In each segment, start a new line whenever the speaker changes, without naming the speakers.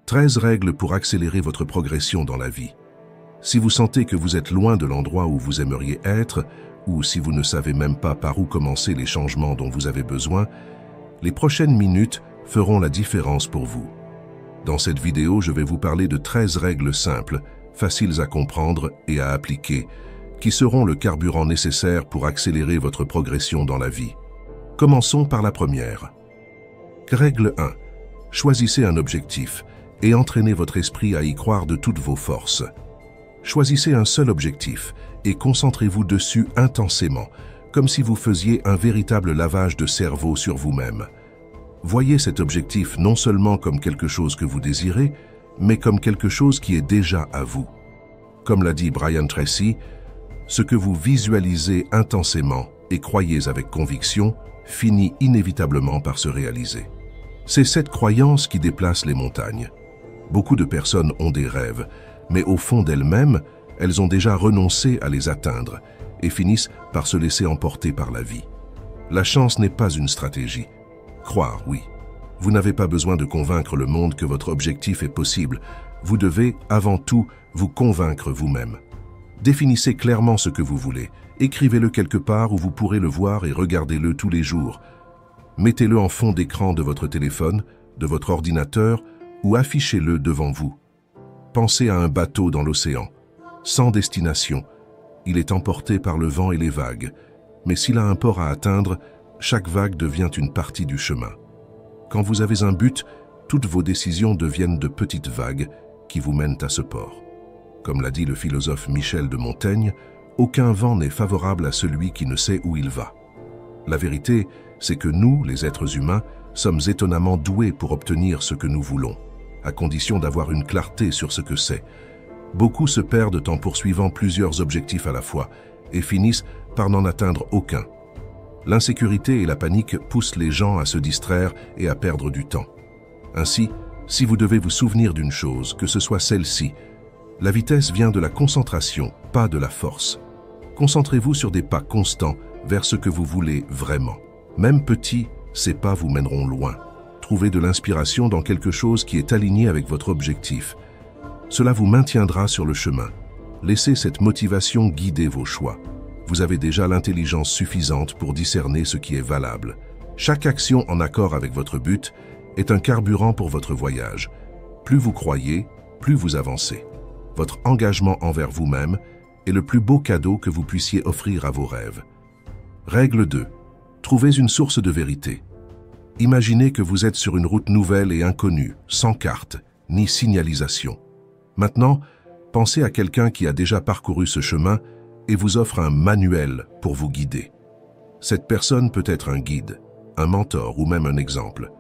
13 règles pour accélérer votre progression dans la vie. Si vous sentez que vous êtes loin de l'endroit où vous aimeriez être, ou si vous ne savez même pas par où commencer les changements dont vous avez besoin, les prochaines minutes feront la différence pour vous. Dans cette vidéo, je vais vous parler de 13 règles simples, faciles à comprendre et à appliquer, qui seront le carburant nécessaire pour accélérer votre progression dans la vie. Commençons par la première. Règle 1. Choisissez un objectif et entraînez votre esprit à y croire de toutes vos forces. Choisissez un seul objectif et concentrez-vous dessus intensément, comme si vous faisiez un véritable lavage de cerveau sur vous-même. Voyez cet objectif non seulement comme quelque chose que vous désirez, mais comme quelque chose qui est déjà à vous. Comme l'a dit Brian Tracy, ce que vous visualisez intensément et croyez avec conviction finit inévitablement par se réaliser. C'est cette croyance qui déplace les montagnes. Beaucoup de personnes ont des rêves, mais au fond d'elles-mêmes, elles ont déjà renoncé à les atteindre et finissent par se laisser emporter par la vie. La chance n'est pas une stratégie. Croire, oui. Vous n'avez pas besoin de convaincre le monde que votre objectif est possible. Vous devez, avant tout, vous convaincre vous-même. Définissez clairement ce que vous voulez. Écrivez-le quelque part où vous pourrez le voir et regardez-le tous les jours. Mettez-le en fond d'écran de votre téléphone, de votre ordinateur ou affichez-le devant vous. Pensez à un bateau dans l'océan. Sans destination, il est emporté par le vent et les vagues. Mais s'il a un port à atteindre, chaque vague devient une partie du chemin. Quand vous avez un but, toutes vos décisions deviennent de petites vagues qui vous mènent à ce port. Comme l'a dit le philosophe Michel de Montaigne, aucun vent n'est favorable à celui qui ne sait où il va. La vérité, c'est que nous, les êtres humains, sommes étonnamment doués pour obtenir ce que nous voulons, à condition d'avoir une clarté sur ce que c'est. Beaucoup se perdent en poursuivant plusieurs objectifs à la fois et finissent par n'en atteindre aucun. L'insécurité et la panique poussent les gens à se distraire et à perdre du temps. Ainsi, si vous devez vous souvenir d'une chose, que ce soit celle-ci, la vitesse vient de la concentration, pas de la force. Concentrez-vous sur des pas constants vers ce que vous voulez vraiment. Même petits, ces pas vous mèneront loin. Trouvez de l'inspiration dans quelque chose qui est aligné avec votre objectif. Cela vous maintiendra sur le chemin. Laissez cette motivation guider vos choix. Vous avez déjà l'intelligence suffisante pour discerner ce qui est valable. Chaque action en accord avec votre but est un carburant pour votre voyage. Plus vous croyez, plus vous avancez. Votre engagement envers vous-même est le plus beau cadeau que vous puissiez offrir à vos rêves. Règle 2. Trouvez une source de vérité. Imaginez que vous êtes sur une route nouvelle et inconnue, sans carte, ni signalisation. Maintenant, pensez à quelqu'un qui a déjà parcouru ce chemin et vous offre un manuel pour vous guider. Cette personne peut être un guide, un mentor ou même un exemple.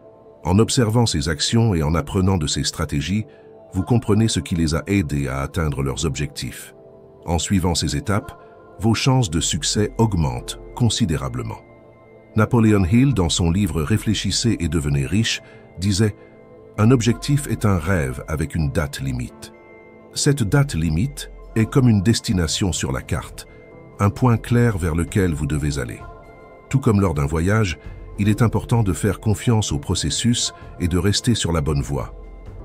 En observant ses actions et en apprenant de ses stratégies, vous comprenez ce qui les a aidés à atteindre leurs objectifs. En suivant ces étapes, vos chances de succès augmentent considérablement. Napoleon Hill, dans son livre « Réfléchissez et devenez riche », disait « Un objectif est un rêve avec une date limite. Cette date limite est comme une destination sur la carte, un point clair vers lequel vous devez aller. Tout comme lors d'un voyage, il est important de faire confiance au processus et de rester sur la bonne voie.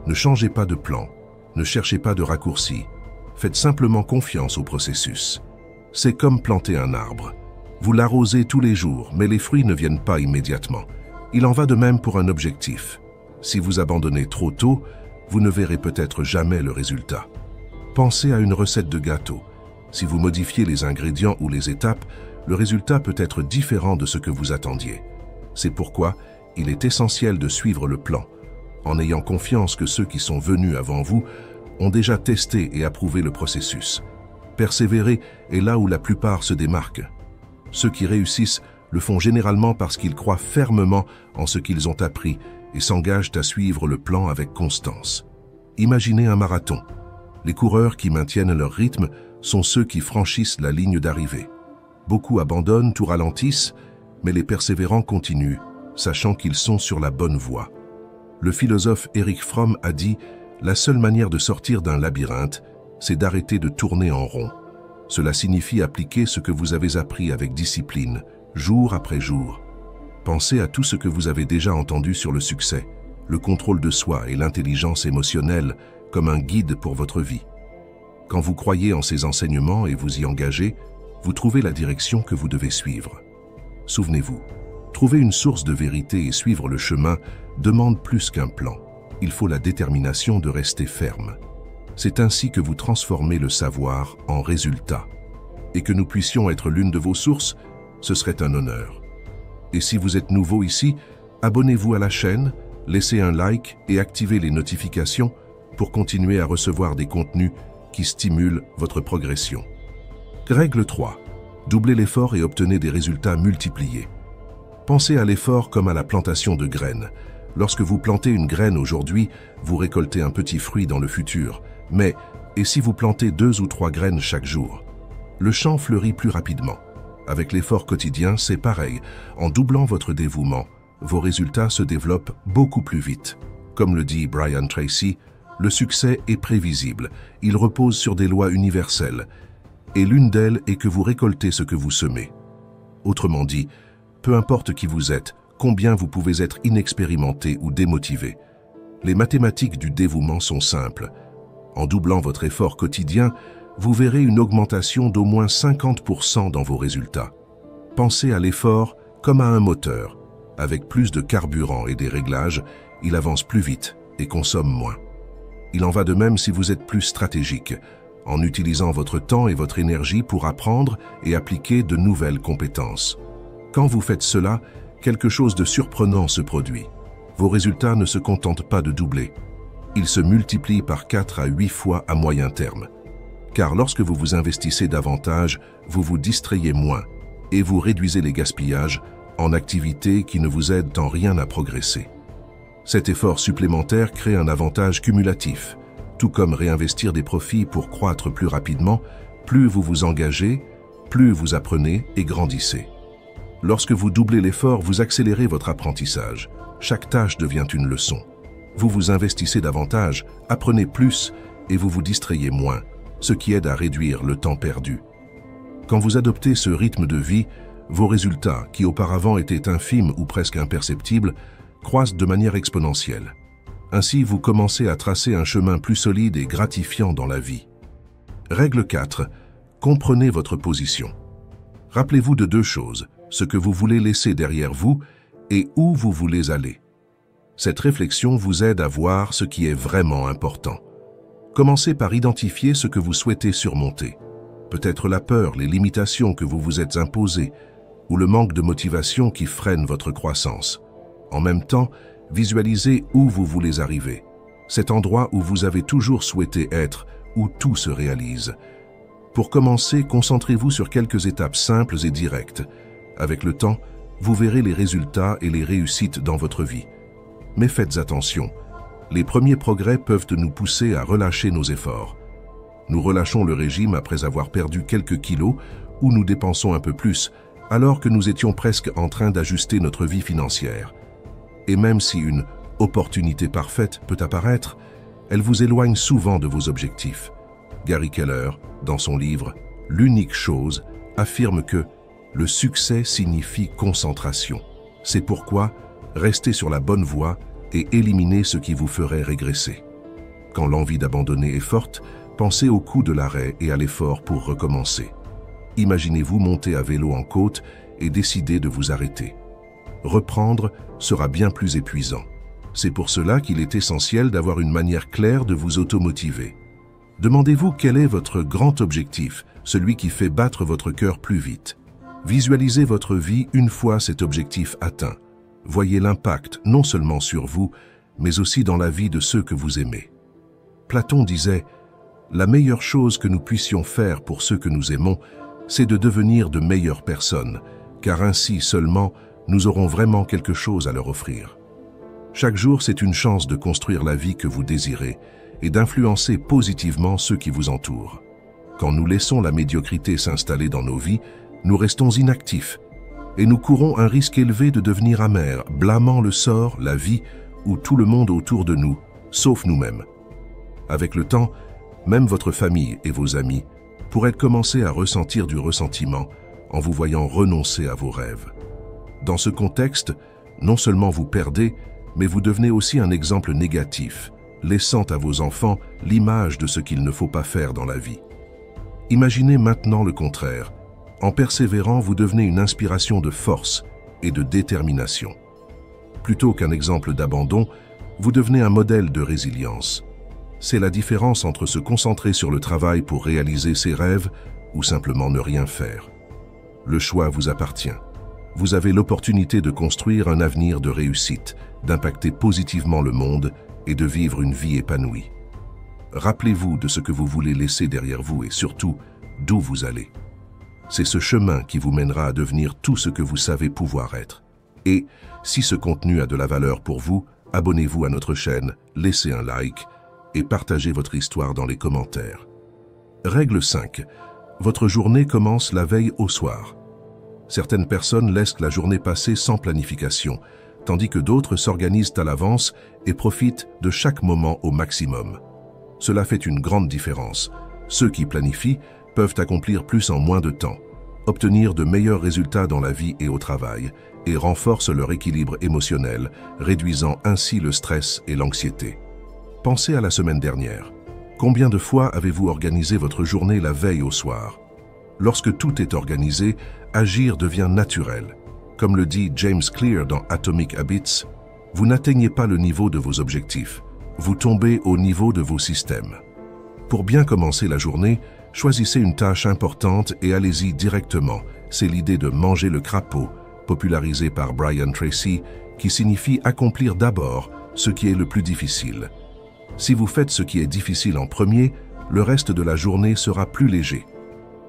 Ne changez pas de plan, ne cherchez pas de raccourcis, faites simplement confiance au processus. C'est comme planter un arbre. Vous l'arrosez tous les jours, mais les fruits ne viennent pas immédiatement. Il en va de même pour un objectif. Si vous abandonnez trop tôt, vous ne verrez peut-être jamais le résultat. Pensez à une recette de gâteau. Si vous modifiez les ingrédients ou les étapes, le résultat peut être différent de ce que vous attendiez. C'est pourquoi il est essentiel de suivre le plan, en ayant confiance que ceux qui sont venus avant vous ont déjà testé et approuvé le processus. Persévérer est là où la plupart se démarquent. Ceux qui réussissent le font généralement parce qu'ils croient fermement en ce qu'ils ont appris et s'engagent à suivre le plan avec constance. Imaginez un marathon. Les coureurs qui maintiennent leur rythme sont ceux qui franchissent la ligne d'arrivée. Beaucoup abandonnent ou ralentissent, mais les persévérants continuent, sachant qu'ils sont sur la bonne voie. Le philosophe Erich Fromm a dit « La seule manière de sortir d'un labyrinthe, c'est d'arrêter de tourner en rond. Cela signifie appliquer ce que vous avez appris avec discipline, jour après jour. Pensez à tout ce que vous avez déjà entendu sur le succès, le contrôle de soi et l'intelligence émotionnelle comme un guide pour votre vie. Quand vous croyez en ces enseignements et vous y engagez, vous trouvez la direction que vous devez suivre. Souvenez-vous, trouver une source de vérité et suivre le chemin demande plus qu'un plan. Il faut la détermination de rester ferme. C'est ainsi que vous transformez le savoir en résultat. Et que nous puissions être l'une de vos sources, ce serait un honneur. Et si vous êtes nouveau ici, abonnez-vous à la chaîne, laissez un like et activez les notifications pour continuer à recevoir des contenus qui stimulent votre progression. Règle 3. Doublez l'effort et obtenez des résultats multipliés. Pensez à l'effort comme à la plantation de graines. Lorsque vous plantez une graine aujourd'hui, vous récoltez un petit fruit dans le futur. Mais, et si vous plantez 2 ou 3 graines chaque jour? Le champ fleurit plus rapidement. Avec l'effort quotidien, c'est pareil. En doublant votre dévouement, vos résultats se développent beaucoup plus vite. Comme le dit Brian Tracy, le succès est prévisible. Il repose sur des lois universelles. Et l'une d'elles est que vous récoltez ce que vous semez. Autrement dit, peu importe qui vous êtes, combien vous pouvez être inexpérimenté ou démotivé. Les mathématiques du dévouement sont simples. En doublant votre effort quotidien, vous verrez une augmentation d'au moins 50% dans vos résultats. Pensez à l'effort comme à un moteur. Avec plus de carburant et des réglages, il avance plus vite et consomme moins. Il en va de même si vous êtes plus stratégique, en utilisant votre temps et votre énergie pour apprendre et appliquer de nouvelles compétences. Quand vous faites cela, quelque chose de surprenant se produit. Vos résultats ne se contentent pas de doubler. Ils se multiplient par 4 à 8 fois à moyen terme. Car lorsque vous vous investissez davantage, vous vous distrayez moins et vous réduisez les gaspillages en activités qui ne vous aident en rien à progresser. Cet effort supplémentaire crée un avantage cumulatif. Tout comme réinvestir des profits pour croître plus rapidement, plus vous vous engagez, plus vous apprenez et grandissez. Lorsque vous doublez l'effort, vous accélérez votre apprentissage. Chaque tâche devient une leçon. Vous vous investissez davantage, apprenez plus et vous vous distrayez moins, ce qui aide à réduire le temps perdu. Quand vous adoptez ce rythme de vie, vos résultats, qui auparavant étaient infimes ou presque imperceptibles, croissent de manière exponentielle. Ainsi, vous commencez à tracer un chemin plus solide et gratifiant dans la vie. Règle 4. Comprenez votre position. Rappelez-vous de 2 choses, ce que vous voulez laisser derrière vous et où vous voulez aller. Cette réflexion vous aide à voir ce qui est vraiment important. Commencez par identifier ce que vous souhaitez surmonter. Peut-être la peur, les limitations que vous vous êtes imposées, ou le manque de motivation qui freine votre croissance. En même temps, visualisez où vous voulez arriver. Cet endroit où vous avez toujours souhaité être, où tout se réalise. Pour commencer, concentrez-vous sur quelques étapes simples et directes. Avec le temps, vous verrez les résultats et les réussites dans votre vie. Mais faites attention, les premiers progrès peuvent nous pousser à relâcher nos efforts. Nous relâchons le régime après avoir perdu quelques kilos ou nous dépensons un peu plus, alors que nous étions presque en train d'ajuster notre vie financière. Et même si une opportunité parfaite peut apparaître, elle vous éloigne souvent de vos objectifs. Gary Keller, dans son livre « L'unique chose », affirme que le succès signifie concentration. C'est pourquoi restez sur la bonne voie et éliminez ce qui vous ferait régresser. Quand l'envie d'abandonner est forte, pensez au coût de l'arrêt et à l'effort pour recommencer. Imaginez-vous monter à vélo en côte et décider de vous arrêter. Reprendre sera bien plus épuisant. C'est pour cela qu'il est essentiel d'avoir une manière claire de vous automotiver. Demandez-vous quel est votre grand objectif, celui qui fait battre votre cœur plus vite. Visualisez votre vie une fois cet objectif atteint. Voyez l'impact non seulement sur vous, mais aussi dans la vie de ceux que vous aimez. Platon disait « La meilleure chose que nous puissions faire pour ceux que nous aimons, c'est de devenir de meilleures personnes, car ainsi seulement nous aurons vraiment quelque chose à leur offrir. » Chaque jour, c'est une chance de construire la vie que vous désirez et d'influencer positivement ceux qui vous entourent. Quand nous laissons la médiocrité s'installer dans nos vies, nous restons inactifs et nous courons un risque élevé de devenir amers, blâmant le sort, la vie ou tout le monde autour de nous, sauf nous-mêmes. Avec le temps, même votre famille et vos amis pourraient commencer à ressentir du ressentiment en vous voyant renoncer à vos rêves. Dans ce contexte, non seulement vous perdez, mais vous devenez aussi un exemple négatif, laissant à vos enfants l'image de ce qu'il ne faut pas faire dans la vie. Imaginez maintenant le contraire. En persévérant, vous devenez une inspiration de force et de détermination. Plutôt qu'un exemple d'abandon, vous devenez un modèle de résilience. C'est la différence entre se concentrer sur le travail pour réaliser ses rêves ou simplement ne rien faire. Le choix vous appartient. Vous avez l'opportunité de construire un avenir de réussite, d'impacter positivement le monde et de vivre une vie épanouie. Rappelez-vous de ce que vous voulez laisser derrière vous et surtout d'où vous allez. C'est ce chemin qui vous mènera à devenir tout ce que vous savez pouvoir être. Et si ce contenu a de la valeur pour vous, abonnez-vous à notre chaîne, laissez un like et partagez votre histoire dans les commentaires. Règle 5. Votre journée commence la veille au soir. Certaines personnes laissent la journée passer sans planification, tandis que d'autres s'organisent à l'avance et profitent de chaque moment au maximum. Cela fait une grande différence. Ceux qui planifient peuvent accomplir plus en moins de temps, obtenir de meilleurs résultats dans la vie et au travail, et renforcent leur équilibre émotionnel, réduisant ainsi le stress et l'anxiété. Pensez à la semaine dernière. Combien de fois avez-vous organisé votre journée la veille au soir? Lorsque tout est organisé, agir devient naturel. Comme le dit James Clear dans Atomic Habits, vous n'atteignez pas le niveau de vos objectifs, vous tombez au niveau de vos systèmes. Pour bien commencer la journée, choisissez une tâche importante et allez-y directement. C'est l'idée de manger le crapaud, popularisée par Brian Tracy, qui signifie accomplir d'abord ce qui est le plus difficile. Si vous faites ce qui est difficile en premier, le reste de la journée sera plus léger.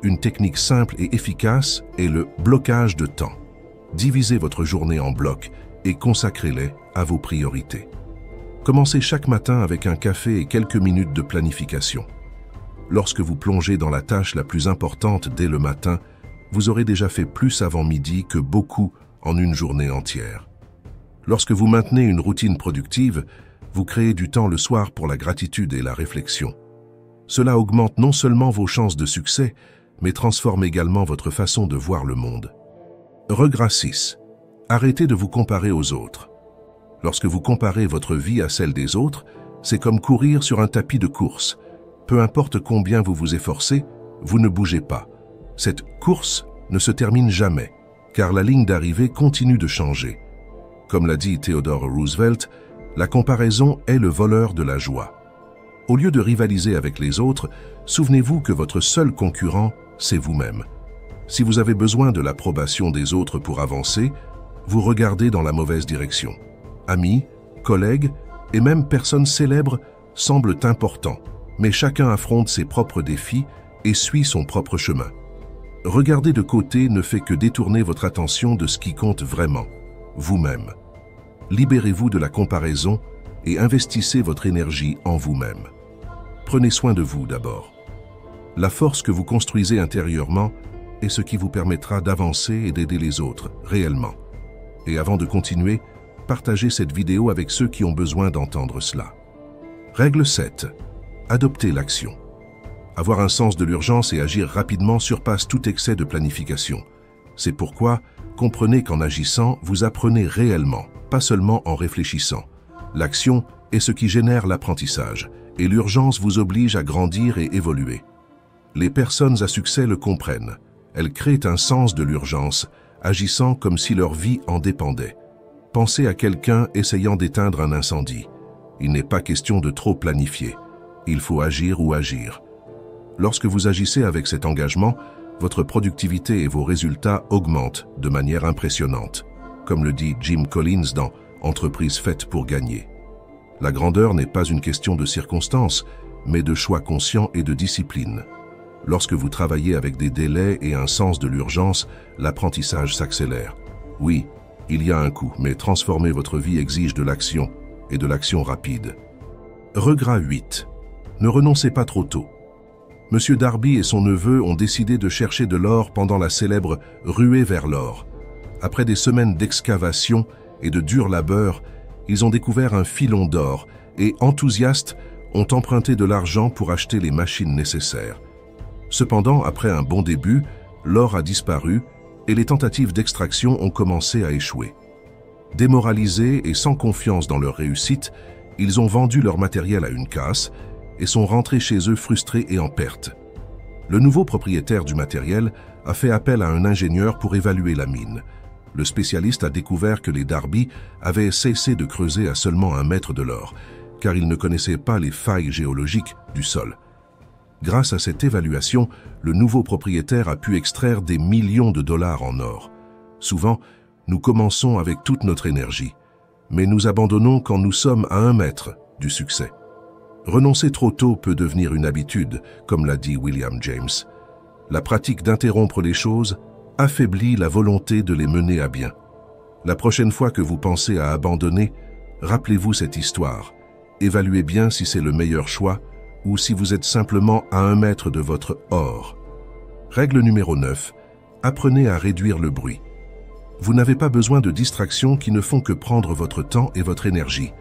Une technique simple et efficace est le blocage de temps. Divisez votre journée en blocs et consacrez-les à vos priorités. Commencez chaque matin avec un café et quelques minutes de planification. Lorsque vous plongez dans la tâche la plus importante dès le matin, vous aurez déjà fait plus avant midi que beaucoup en une journée entière. Lorsque vous maintenez une routine productive, vous créez du temps le soir pour la gratitude et la réflexion. Cela augmente non seulement vos chances de succès, mais transforme également votre façon de voir le monde. Regret 6. Arrêtez de vous comparer aux autres. Lorsque vous comparez votre vie à celle des autres, c'est comme courir sur un tapis de course. Peu importe combien vous vous efforcez, vous ne bougez pas. Cette course ne se termine jamais, car la ligne d'arrivée continue de changer. Comme l'a dit Theodore Roosevelt, la comparaison est le voleur de la joie. Au lieu de rivaliser avec les autres, souvenez-vous que votre seul concurrent, c'est vous-même. Si vous avez besoin de l'approbation des autres pour avancer, vous regardez dans la mauvaise direction. Amis, collègues et même personnes célèbres semblent importants, mais chacun affronte ses propres défis et suit son propre chemin. Regarder de côté ne fait que détourner votre attention de ce qui compte vraiment, vous-même. Libérez-vous de la comparaison et investissez votre énergie en vous-même. Prenez soin de vous d'abord. La force que vous construisez intérieurement est ce qui vous permettra d'avancer et d'aider les autres, réellement. Et avant de continuer, partagez cette vidéo avec ceux qui ont besoin d'entendre cela. Règle 7. Adoptez l'action. Avoir un sens de l'urgence et agir rapidement surpasse tout excès de planification. C'est pourquoi, comprenez qu'en agissant, vous apprenez réellement, pas seulement en réfléchissant. L'action est ce qui génère l'apprentissage, et l'urgence vous oblige à grandir et évoluer. Les personnes à succès le comprennent. Elles créent un sens de l'urgence, agissant comme si leur vie en dépendait. Pensez à quelqu'un essayant d'éteindre un incendie. Il n'est pas question de trop planifier. Il faut agir ou agir. Lorsque vous agissez avec cet engagement, votre productivité et vos résultats augmentent de manière impressionnante, comme le dit Jim Collins dans « Entreprise faite pour gagner ». La grandeur n'est pas une question de circonstances, mais de choix conscients et de discipline. Lorsque vous travaillez avec des délais et un sens de l'urgence, l'apprentissage s'accélère. Oui, il y a un coût, mais transformer votre vie exige de l'action, et de l'action rapide. Regret 8. Ne renoncez pas trop tôt. Monsieur Darby et son neveu ont décidé de chercher de l'or pendant la célèbre ruée vers l'or. Après des semaines d'excavation et de dur labeur, ils ont découvert un filon d'or et, enthousiastes, ont emprunté de l'argent pour acheter les machines nécessaires. Cependant, après un bon début, l'or a disparu et les tentatives d'extraction ont commencé à échouer. Démoralisés et sans confiance dans leur réussite, ils ont vendu leur matériel à une casse et sont rentrés chez eux frustrés et en perte. Le nouveau propriétaire du matériel a fait appel à un ingénieur pour évaluer la mine. Le spécialiste a découvert que les Darby avaient cessé de creuser à seulement 1 mètre de l'or, car ils ne connaissaient pas les failles géologiques du sol. Grâce à cette évaluation, le nouveau propriétaire a pu extraire des millions de dollars en or. Souvent, nous commençons avec toute notre énergie, mais nous abandonnons quand nous sommes à 1 mètre du succès. Renoncer trop tôt peut devenir une habitude, comme l'a dit William James. La pratique d'interrompre les choses affaiblit la volonté de les mener à bien. La prochaine fois que vous pensez à abandonner, rappelez-vous cette histoire. Évaluez bien si c'est le meilleur choix ou si vous êtes simplement à 1 mètre de votre or. Règle numéro 9. Apprenez à réduire le bruit. Vous n'avez pas besoin de distractions qui ne font que prendre votre temps et votre énergie.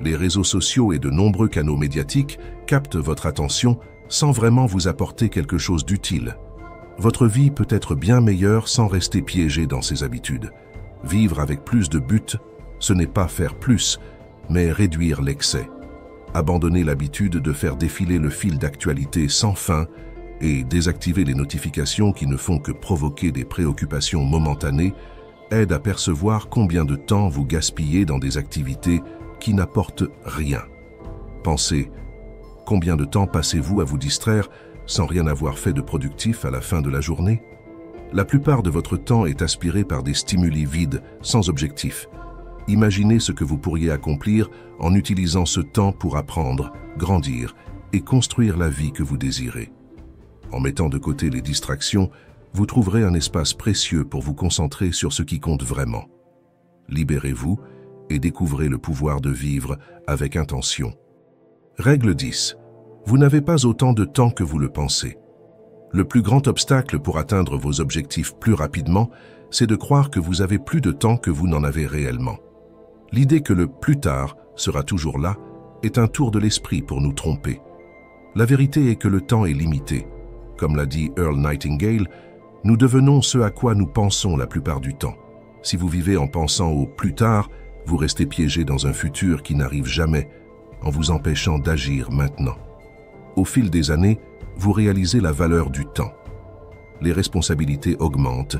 Les réseaux sociaux et de nombreux canaux médiatiques captent votre attention sans vraiment vous apporter quelque chose d'utile. Votre vie peut être bien meilleure sans rester piégé dans ses habitudes. Vivre avec plus de buts, ce n'est pas faire plus, mais réduire l'excès. Abandonner l'habitude de faire défiler le fil d'actualité sans fin et désactiver les notifications qui ne font que provoquer des préoccupations momentanées aide à percevoir combien de temps vous gaspillez dans des activités qui n'apportent rien. Pensez, combien de temps passez-vous à vous distraire sans rien avoir fait de productif à la fin de la journée? La plupart de votre temps est aspiré par des stimuli vides, sans objectif. Imaginez ce que vous pourriez accomplir en utilisant ce temps pour apprendre, grandir et construire la vie que vous désirez. En mettant de côté les distractions, vous trouverez un espace précieux pour vous concentrer sur ce qui compte vraiment. Libérez-vous et découvrez le pouvoir de vivre avec intention. Règle 10. Vous n'avez pas autant de temps que vous le pensez. Le plus grand obstacle pour atteindre vos objectifs plus rapidement, c'est de croire que vous avez plus de temps que vous n'en avez réellement. L'idée que le « plus tard » sera toujours là est un tour de l'esprit pour nous tromper. La vérité est que le temps est limité. Comme l'a dit Earl Nightingale, nous devenons ce à quoi nous pensons la plupart du temps. Si vous vivez en pensant au « plus tard », vous restez piégé dans un futur qui n'arrive jamais, en vous empêchant d'agir maintenant. Au fil des années, vous réalisez la valeur du temps. Les responsabilités augmentent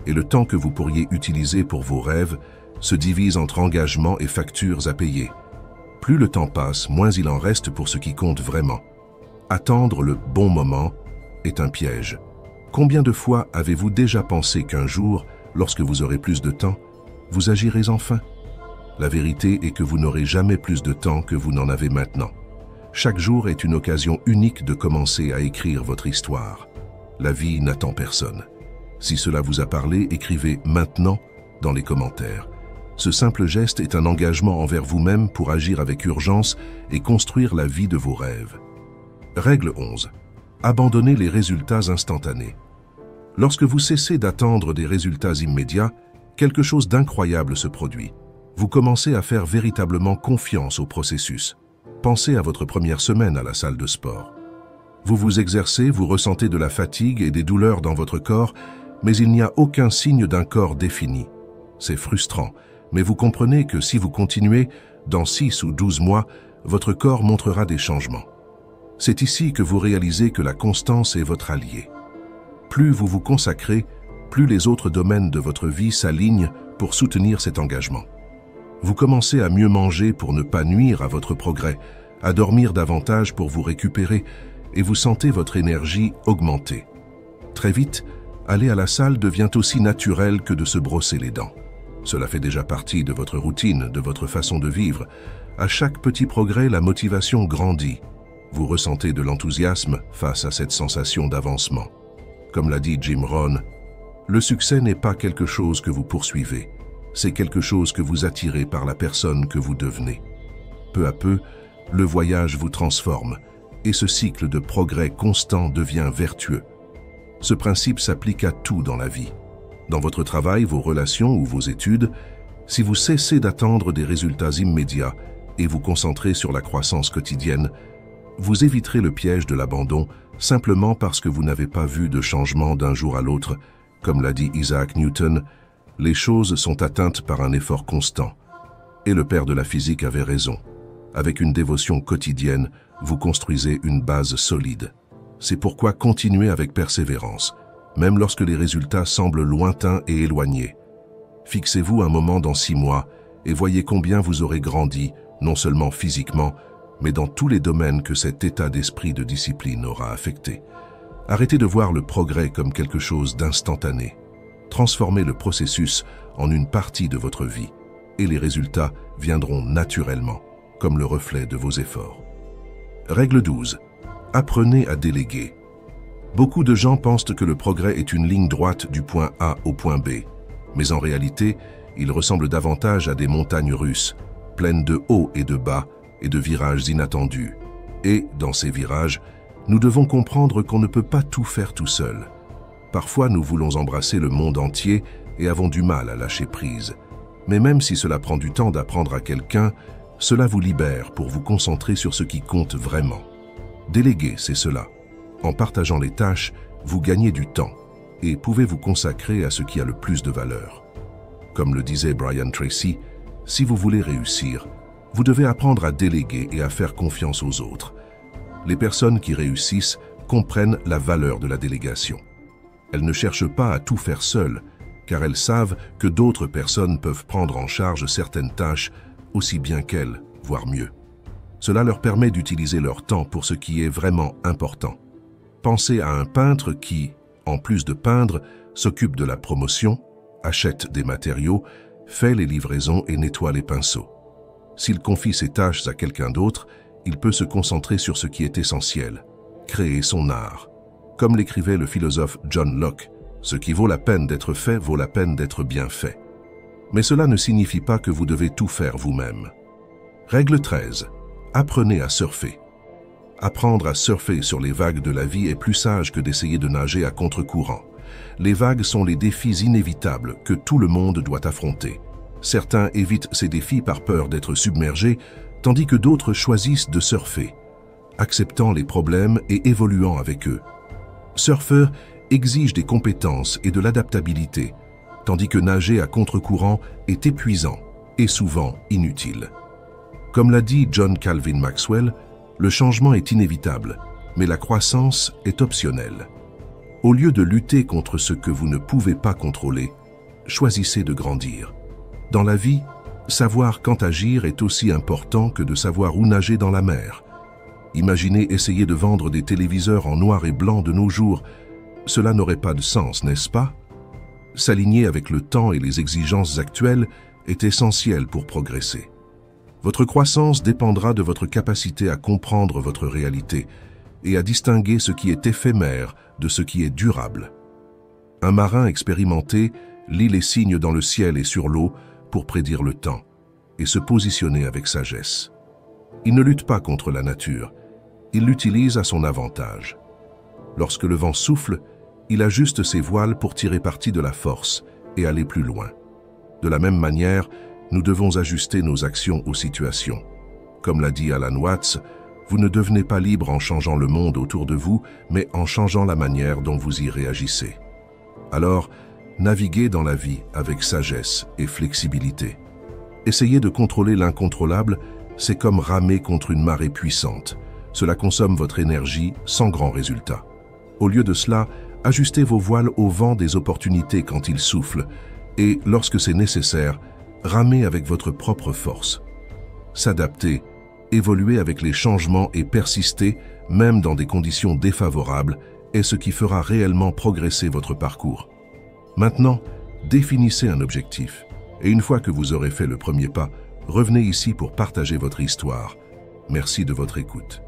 et le temps que vous pourriez utiliser pour vos rêves se divise entre engagements et factures à payer. Plus le temps passe, moins il en reste pour ce qui compte vraiment. Attendre le bon moment est un piège. Combien de fois avez-vous déjà pensé qu'un jour, lorsque vous aurez plus de temps, vous agirez enfin? La vérité est que vous n'aurez jamais plus de temps que vous n'en avez maintenant. Chaque jour est une occasion unique de commencer à écrire votre histoire. La vie n'attend personne. Si cela vous a parlé, écrivez « maintenant » dans les commentaires. Ce simple geste est un engagement envers vous-même pour agir avec urgence et construire la vie de vos rêves. Règle 11. Abandonnez les résultats instantanés. Lorsque vous cessez d'attendre des résultats immédiats, quelque chose d'incroyable se produit. Vous commencez à faire véritablement confiance au processus. Pensez à votre première semaine à la salle de sport. Vous vous exercez, vous ressentez de la fatigue et des douleurs dans votre corps, mais il n'y a aucun signe d'un corps défini. C'est frustrant, mais vous comprenez que si vous continuez, dans 6 ou 12 mois, votre corps montrera des changements. C'est ici que vous réalisez que la constance est votre allié. Plus vous vous consacrez, plus les autres domaines de votre vie s'alignent pour soutenir cet engagement. Vous commencez à mieux manger pour ne pas nuire à votre progrès, à dormir davantage pour vous récupérer, et vous sentez votre énergie augmenter. Très vite, aller à la salle devient aussi naturel que de se brosser les dents. Cela fait déjà partie de votre routine, de votre façon de vivre. À chaque petit progrès, la motivation grandit. Vous ressentez de l'enthousiasme face à cette sensation d'avancement. Comme l'a dit Jim Rohn, le succès n'est pas quelque chose que vous poursuivez, c'est quelque chose que vous attirez par la personne que vous devenez. Peu à peu, le voyage vous transforme et ce cycle de progrès constant devient vertueux. Ce principe s'applique à tout dans la vie. Dans votre travail, vos relations ou vos études, si vous cessez d'attendre des résultats immédiats et vous concentrez sur la croissance quotidienne, vous éviterez le piège de l'abandon simplement parce que vous n'avez pas vu de changement d'un jour à l'autre. Comme l'a dit Isaac Newton, les choses sont atteintes par un effort constant. Et le père de la physique avait raison. Avec une dévotion quotidienne, vous construisez une base solide. C'est pourquoi continuez avec persévérance, même lorsque les résultats semblent lointains et éloignés. Fixez-vous un moment dans 6 mois et voyez combien vous aurez grandi, non seulement physiquement, mais dans tous les domaines que cet état d'esprit de discipline aura affecté. Arrêtez de voir le progrès comme quelque chose d'instantané. Transformez le processus en une partie de votre vie et les résultats viendront naturellement, comme le reflet de vos efforts. Règle 12. Apprenez à déléguer. Beaucoup de gens pensent que le progrès est une ligne droite du point A au point B, mais en réalité, il ressemble davantage à des montagnes russes, pleines de hauts et de bas et de virages inattendus. Et, dans ces virages, nous devons comprendre qu'on ne peut pas tout faire tout seul. Parfois, nous voulons embrasser le monde entier et avons du mal à lâcher prise. Mais même si cela prend du temps d'apprendre à quelqu'un, cela vous libère pour vous concentrer sur ce qui compte vraiment. Déléguer, c'est cela. En partageant les tâches, vous gagnez du temps et pouvez vous consacrer à ce qui a le plus de valeur. Comme le disait Brian Tracy, si vous voulez réussir, vous devez apprendre à déléguer et à faire confiance aux autres. Les personnes qui réussissent comprennent la valeur de la délégation. Elles ne cherchent pas à tout faire seules, car elles savent que d'autres personnes peuvent prendre en charge certaines tâches aussi bien qu'elles, voire mieux. Cela leur permet d'utiliser leur temps pour ce qui est vraiment important. Pensez à un peintre qui, en plus de peindre, s'occupe de la promotion, achète des matériaux, fait les livraisons et nettoie les pinceaux. S'il confie ces tâches à quelqu'un d'autre, il peut se concentrer sur ce qui est essentiel, créer son art. Comme l'écrivait le philosophe John Locke, ce qui vaut la peine d'être fait vaut la peine d'être bien fait. Mais cela ne signifie pas que vous devez tout faire vous-même. Règle 13. Apprenez à surfer. Apprendre à surfer sur les vagues de la vie est plus sage que d'essayer de nager à contre-courant. Les vagues sont les défis inévitables que tout le monde doit affronter. Certains évitent ces défis par peur d'être submergés, tandis que d'autres choisissent de surfer, acceptant les problèmes et évoluant avec eux. Surfeur exige des compétences et de l'adaptabilité, tandis que nager à contre-courant est épuisant et souvent inutile. Comme l'a dit John Calvin Maxwell, le changement est inévitable, mais la croissance est optionnelle. Au lieu de lutter contre ce que vous ne pouvez pas contrôler, choisissez de grandir. Dans la vie, savoir quand agir est aussi important que de savoir où nager dans la mer. Imaginez essayer de vendre des téléviseurs en noir et blanc de nos jours. Cela n'aurait pas de sens, n'est-ce pas? S'aligner avec le temps et les exigences actuelles est essentiel pour progresser. Votre croissance dépendra de votre capacité à comprendre votre réalité et à distinguer ce qui est éphémère de ce qui est durable. Un marin expérimenté lit les signes dans le ciel et sur l'eau pour prédire le temps et se positionner avec sagesse. Il ne lutte pas contre la nature, il l'utilise à son avantage. Lorsque le vent souffle, il ajuste ses voiles pour tirer parti de la force et aller plus loin. De la même manière, nous devons ajuster nos actions aux situations. Comme l'a dit Alan Watts, vous ne devenez pas libre en changeant le monde autour de vous, mais en changeant la manière dont vous y réagissez. Alors, naviguez dans la vie avec sagesse et flexibilité. Essayer de contrôler l'incontrôlable, c'est comme ramer contre une marée puissante. Cela consomme votre énergie sans grand résultat. Au lieu de cela, ajustez vos voiles au vent des opportunités quand il souffle et, lorsque c'est nécessaire, ramez avec votre propre force. S'adapter, évoluer avec les changements et persister, même dans des conditions défavorables, est ce qui fera réellement progresser votre parcours. Maintenant, définissez un objectif. Et une fois que vous aurez fait le premier pas, revenez ici pour partager votre histoire. Merci de votre écoute.